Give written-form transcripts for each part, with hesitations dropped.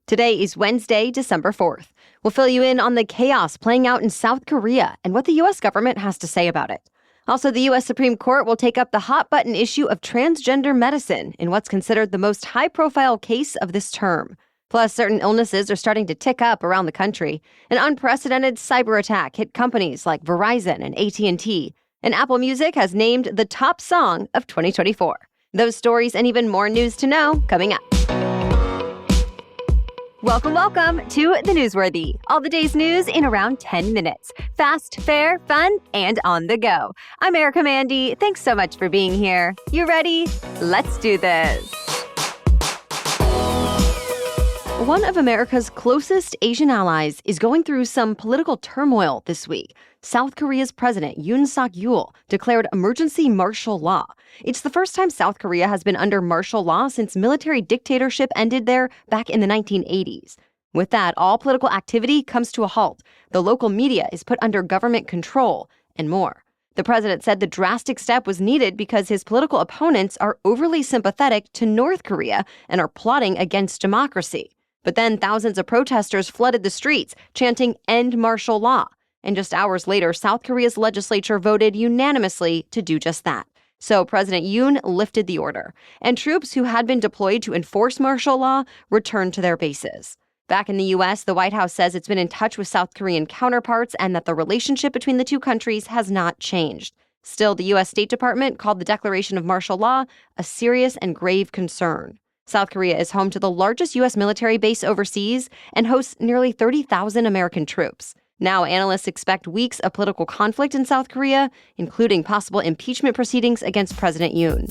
Today is Wednesday, December 4th. We'll fill you in on the chaos playing out in South Korea and what the U.S. government has to say about it. Also, the U.S. Supreme Court will take up the hot-button issue of transgender medicine in what's considered the most high-profile case of this term. Plus, certain illnesses are starting to tick up around the country. An unprecedented cyberattack hit companies like Verizon and AT&T. And Apple Music has named the top song of 2024. Those stories and even more news to know coming up. Welcome to The Newsworthy. All the day's news in around 10 minutes. Fast, fair, fun, and on the go. I'm Erica Mandy. Thanks so much for being here. You ready? Let's do this. One of America's closest Asian allies is going through some political turmoil this week. South Korea's president, Yoon Suk-yeol, declared emergency martial law. It's the first time South Korea has been under martial law since military dictatorship ended there back in the 1980s. With that, all political activity comes to a halt. The local media is put under government control, and more. The president said the drastic step was needed because his political opponents are overly sympathetic to North Korea and are plotting against democracy. But then thousands of protesters flooded the streets, chanting "End martial law." And just hours later, South Korea's legislature voted unanimously to do just that. So President Yoon lifted the order, and troops who had been deployed to enforce martial law returned to their bases. Back in the U.S., the White House says it's been in touch with South Korean counterparts and that the relationship between the two countries has not changed. Still, the U.S. State Department called the declaration of martial law a serious and grave concern. South Korea is home to the largest U.S. military base overseas and hosts nearly 30,000 American troops. Now, analysts expect weeks of political conflict in South Korea, including possible impeachment proceedings against President Yoon.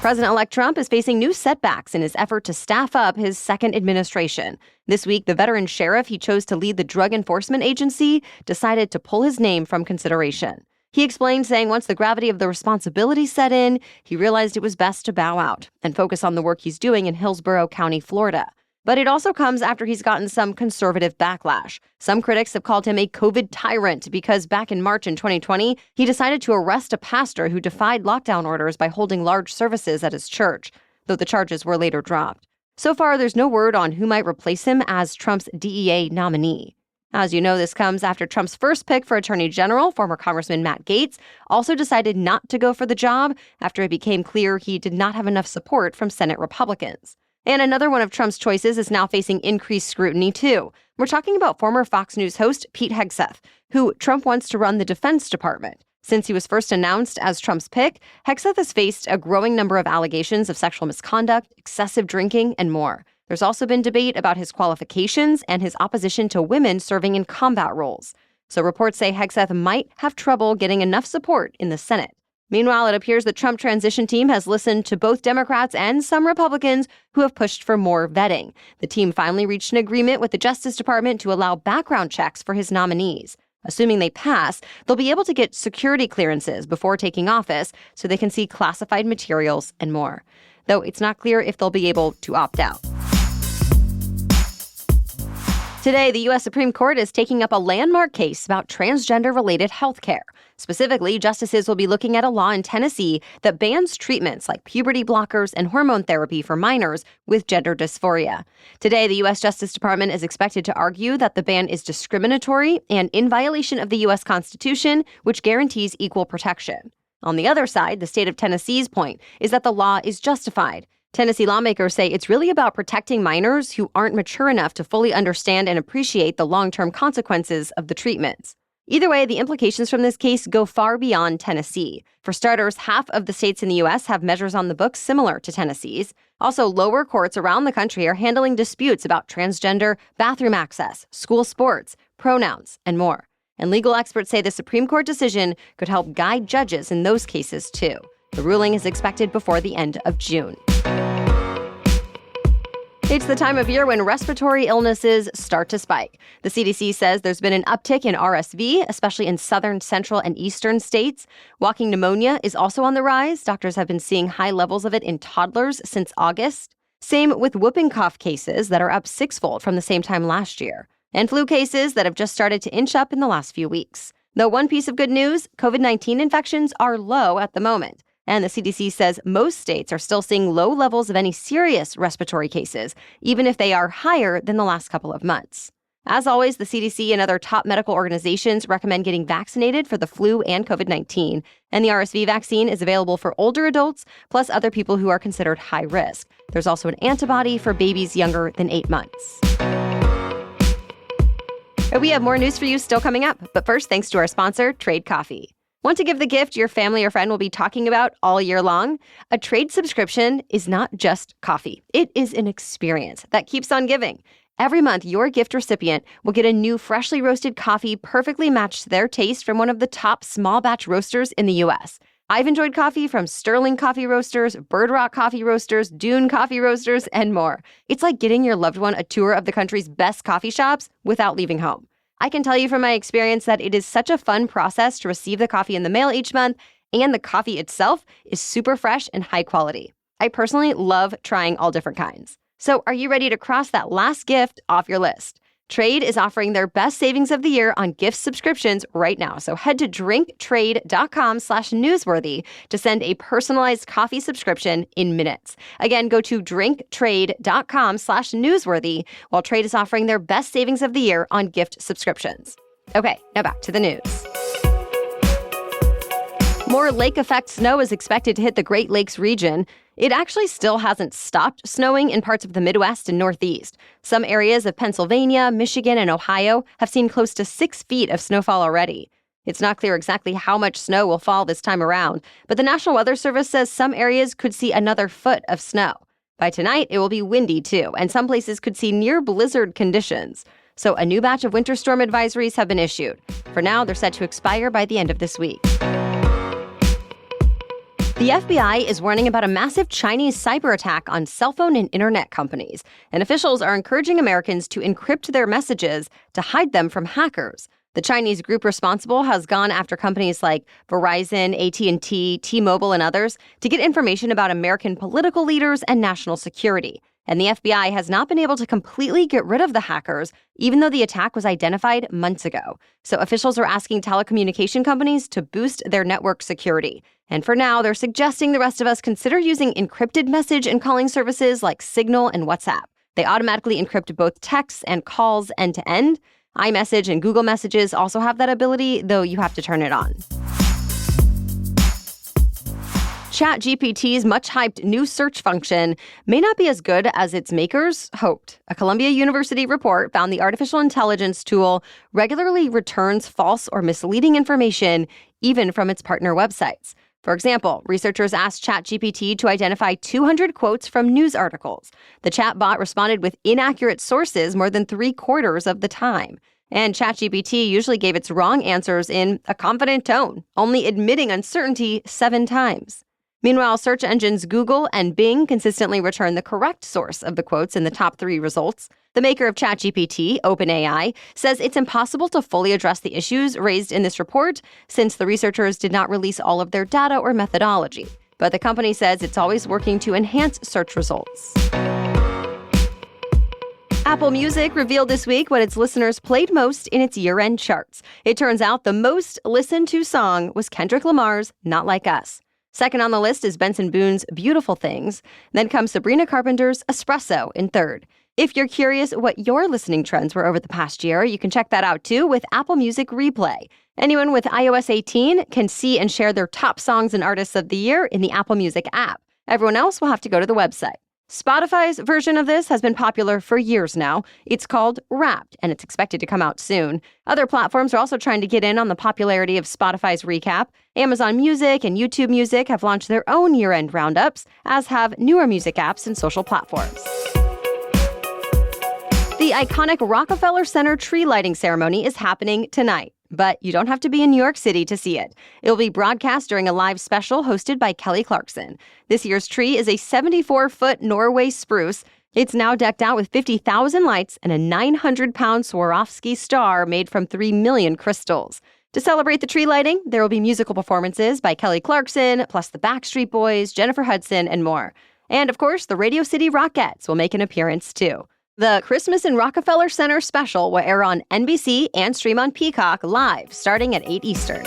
President-elect Trump is facing new setbacks in his effort to staff up his second administration. This week, the veteran sheriff he chose to lead the Drug Enforcement Agency decided to pull his name from consideration. He explained, saying once the gravity of the responsibility set in, he realized it was best to bow out and focus on the work he's doing in Hillsborough County, Florida. But it also comes after he's gotten some conservative backlash. Some critics have called him a COVID tyrant because back in March in 2020, he decided to arrest a pastor who defied lockdown orders by holding large services at his church, though the charges were later dropped. So far, there's no word on who might replace him as Trump's DEA nominee. As you know, this comes after Trump's first pick for Attorney General, former Congressman Matt Gaetz, also decided not to go for the job after it became clear he did not have enough support from Senate Republicans. And another one of Trump's choices is now facing increased scrutiny, too. We're talking about former Fox News host Pete Hegseth, who Trump wants to run the Defense Department. Since he was first announced as Trump's pick, Hegseth has faced a growing number of allegations of sexual misconduct, excessive drinking, and more. There's also been debate about his qualifications and his opposition to women serving in combat roles. So reports say Hegseth might have trouble getting enough support in the Senate. Meanwhile, it appears the Trump transition team has listened to both Democrats and some Republicans who have pushed for more vetting. The team finally reached an agreement with the Justice Department to allow background checks for his nominees. Assuming they pass, they'll be able to get security clearances before taking office so they can see classified materials and more. Though it's not clear if they'll be able to opt out. Today, the U.S. Supreme Court is taking up a landmark case about transgender-related health care. Specifically, justices will be looking at a law in Tennessee that bans treatments like puberty blockers and hormone therapy for minors with gender dysphoria. Today, the U.S. Justice Department is expected to argue that the ban is discriminatory and in violation of the U.S. Constitution, which guarantees equal protection. On the other side, the state of Tennessee's point is that the law is justified. Tennessee lawmakers say it's really about protecting minors who aren't mature enough to fully understand and appreciate the long-term consequences of the treatments. Either way, the implications from this case go far beyond Tennessee. For starters, half of the states in the U.S. have measures on the books similar to Tennessee's. Also, lower courts around the country are handling disputes about transgender, bathroom access, school sports, pronouns, and more. And legal experts say the Supreme Court decision could help guide judges in those cases, too. The ruling is expected before the end of June. It's the time of year when respiratory illnesses start to spike. The CDC says there's been an uptick in RSV, especially in southern, central, and eastern states. Walking pneumonia is also on the rise. Doctors have been seeing high levels of it in toddlers since August. Same with whooping cough cases that are up sixfold from the same time last year. And flu cases that have just started to inch up in the last few weeks. Though one piece of good news, COVID-19 infections are low at the moment. And the CDC says most states are still seeing low levels of any serious respiratory cases, even if they are higher than the last couple of months. As always, the CDC and other top medical organizations recommend getting vaccinated for the flu and COVID-19. And the RSV vaccine is available for older adults, plus other people who are considered high risk. There's also an antibody for babies younger than 8 months. We have more news for you still coming up. But first, thanks to our sponsor, Trade Coffee. Want to give the gift your family or friend will be talking about all year long? A Trade subscription is not just coffee. It is an experience that keeps on giving. Every month, your gift recipient will get a new freshly roasted coffee perfectly matched to their taste from one of the top small batch roasters in the U.S. I've enjoyed coffee from Sterling Coffee Roasters, Bird Rock Coffee Roasters, Dune Coffee Roasters, and more. It's like getting your loved one a tour of the country's best coffee shops without leaving home. I can tell you from my experience that it is such a fun process to receive the coffee in the mail each month, and the coffee itself is super fresh and high quality. I personally love trying all different kinds. So are you ready to cross that last gift off your list? Trade is offering their best savings of the year on gift subscriptions right now. So head to drinktrade.com/newsworthy to send a personalized coffee subscription in minutes. Again, go to drinktrade.com/newsworthy while Trade is offering their best savings of the year on gift subscriptions. Okay, now back to the news. More lake effect snow is expected to hit the Great Lakes region. It actually still hasn't stopped snowing in parts of the Midwest and Northeast. Some areas of Pennsylvania, Michigan, and Ohio have seen close to 6 feet of snowfall already. It's not clear exactly how much snow will fall this time around, but the National Weather Service says some areas could see another foot of snow. By tonight, it will be windy too, and some places could see near blizzard conditions. So a new batch of winter storm advisories have been issued. For now, they're set to expire by the end of this week. The FBI is warning about a massive Chinese cyberattack on cell phone and internet companies, and officials are encouraging Americans to encrypt their messages to hide them from hackers. The Chinese group responsible has gone after companies like Verizon, AT&T, T-Mobile, and others to get information about American political leaders and national security. And the FBI has not been able to completely get rid of the hackers, even though the attack was identified months ago. So officials are asking telecommunication companies to boost their network security. And for now, they're suggesting the rest of us consider using encrypted message and calling services like Signal and WhatsApp. They automatically encrypt both texts and calls end-to-end. iMessage and Google Messages also have that ability, though you have to turn it on. ChatGPT's much-hyped new search function may not be as good as its makers hoped. A Columbia University report found the artificial intelligence tool regularly returns false or misleading information, even from its partner websites. For example, researchers asked ChatGPT to identify 200 quotes from news articles. The chatbot responded with inaccurate sources more than 3/4 of the time. And ChatGPT usually gave its wrong answers in a confident tone, only admitting uncertainty 7 times. Meanwhile, search engines Google and Bing consistently return the correct source of the quotes in the top 3 results. The maker of ChatGPT, OpenAI, says it's impossible to fully address the issues raised in this report since the researchers did not release all of their data or methodology. But the company says it's always working to enhance search results. Apple Music revealed this week what its listeners played most in its year-end charts. It turns out the most listened to song was Kendrick Lamar's Not Like Us. Second on the list is Benson Boone's Beautiful Things. Then comes Sabrina Carpenter's Espresso in third. If you're curious what your listening trends were over the past year, you can check that out too with Apple Music Replay. Anyone with iOS 18 can see and share their top songs and artists of the year in the Apple Music app. Everyone else will have to go to the website. Spotify's version of this has been popular for years now. It's called Wrapped, and it's expected to come out soon. Other platforms are also trying to get in on the popularity of Spotify's recap. Amazon Music and YouTube Music have launched their own year-end roundups, as have newer music apps and social platforms. The iconic Rockefeller Center tree lighting ceremony is happening tonight. But you don't have to be in New York City to see it. It'll be broadcast during a live special hosted by Kelly Clarkson. This year's tree is a 74-foot Norway spruce. It's now decked out with 50,000 lights and a 900-pound Swarovski star made from 3 million crystals. To celebrate the tree lighting, there will be musical performances by Kelly Clarkson, plus the Backstreet Boys, Jennifer Hudson, and more. And of course, the Radio City Rockettes will make an appearance too. The Christmas in Rockefeller Center special will air on NBC and stream on Peacock live starting at 8 Eastern.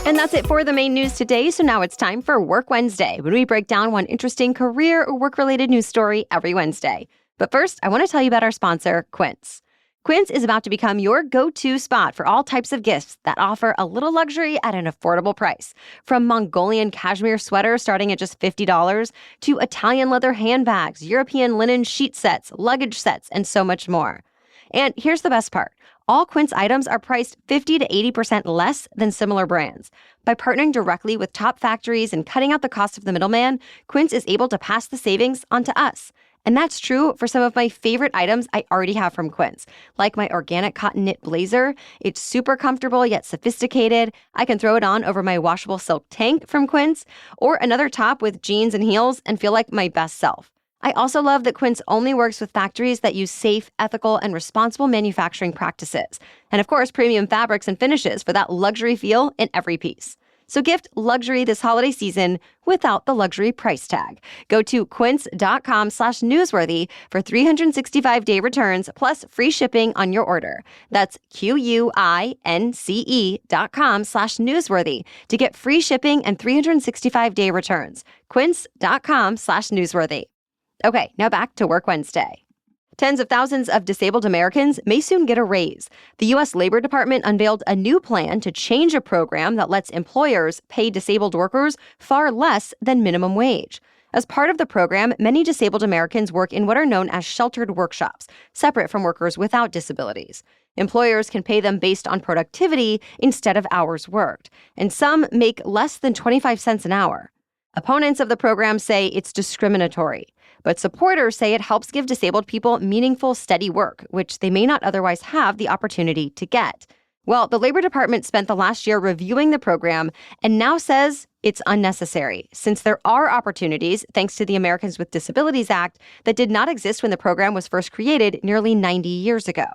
And that's it for the main news today. So now it's time for Work Wednesday, when we break down one interesting career or work-related news story every Wednesday. But first, I want to tell you about our sponsor, Quince. Quince is about to become your go-to spot for all types of gifts that offer a little luxury at an affordable price. From Mongolian cashmere sweaters starting at just $50 to Italian leather handbags, European linen sheet sets, luggage sets, and so much more. And here's the best part. All Quince items are priced 50 to 80% less than similar brands. By partnering directly with top factories and cutting out the cost of the middleman, Quince is able to pass the savings on to us. And that's true for some of my favorite items I already have from Quince, like my organic cotton knit blazer. It's super comfortable yet sophisticated. I can throw it on over my washable silk tank from Quince, or another top with jeans and heels and feel like my best self. I also love that Quince only works with factories that use safe, ethical, and responsible manufacturing practices. And of course, premium fabrics and finishes for that luxury feel in every piece. So gift luxury this holiday season without the luxury price tag. Go to quince.com/newsworthy for 365-day returns plus free shipping on your order. That's QUINCE.com/newsworthy to get free shipping and 365-day returns. Quince.com/newsworthy. Okay, now back to Work Wednesday. Tens of thousands of disabled Americans may soon get a raise. The U.S. Labor Department unveiled a new plan to change a program that lets employers pay disabled workers far less than minimum wage. As part of the program, many disabled Americans work in what are known as sheltered workshops, separate from workers without disabilities. Employers can pay them based on productivity instead of hours worked, and some make less than 25 cents an hour. Opponents of the program say it's discriminatory, but supporters say it helps give disabled people meaningful, steady work, which they may not otherwise have the opportunity to get. Well, the Labor Department spent the last year reviewing the program and now says it's unnecessary, since there are opportunities, thanks to the Americans with Disabilities Act, that did not exist when the program was first created nearly 90 years ago.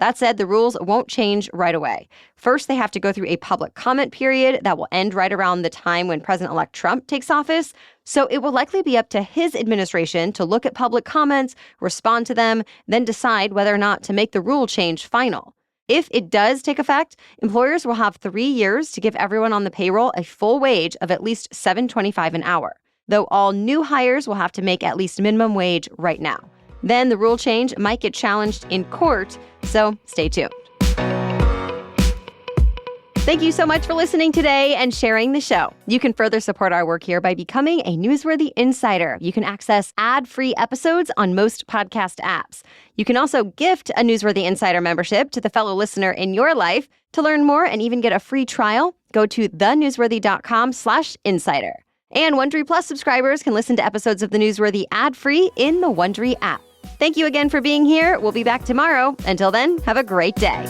That said, the rules won't change right away. First, they have to go through a public comment period that will end right around the time when President-elect Trump takes office. So it will likely be up to his administration to look at public comments, respond to them, then decide whether or not to make the rule change final. If it does take effect, employers will have 3 years to give everyone on the payroll a full wage of at least $7.25 an hour, though all new hires will have to make at least minimum wage right now. Then the rule change might get challenged in court, so stay tuned. Thank you so much for listening today and sharing the show. You can further support our work here by becoming a Newsworthy Insider. You can access ad-free episodes on most podcast apps. You can also gift a Newsworthy Insider membership to the fellow listener in your life. To learn more and even get a free trial, go to thenewsworthy.com/insider. And Wondery Plus subscribers can listen to episodes of The Newsworthy ad-free in the Wondery app. Thank you again for being here. We'll be back tomorrow. Until then, have a great day.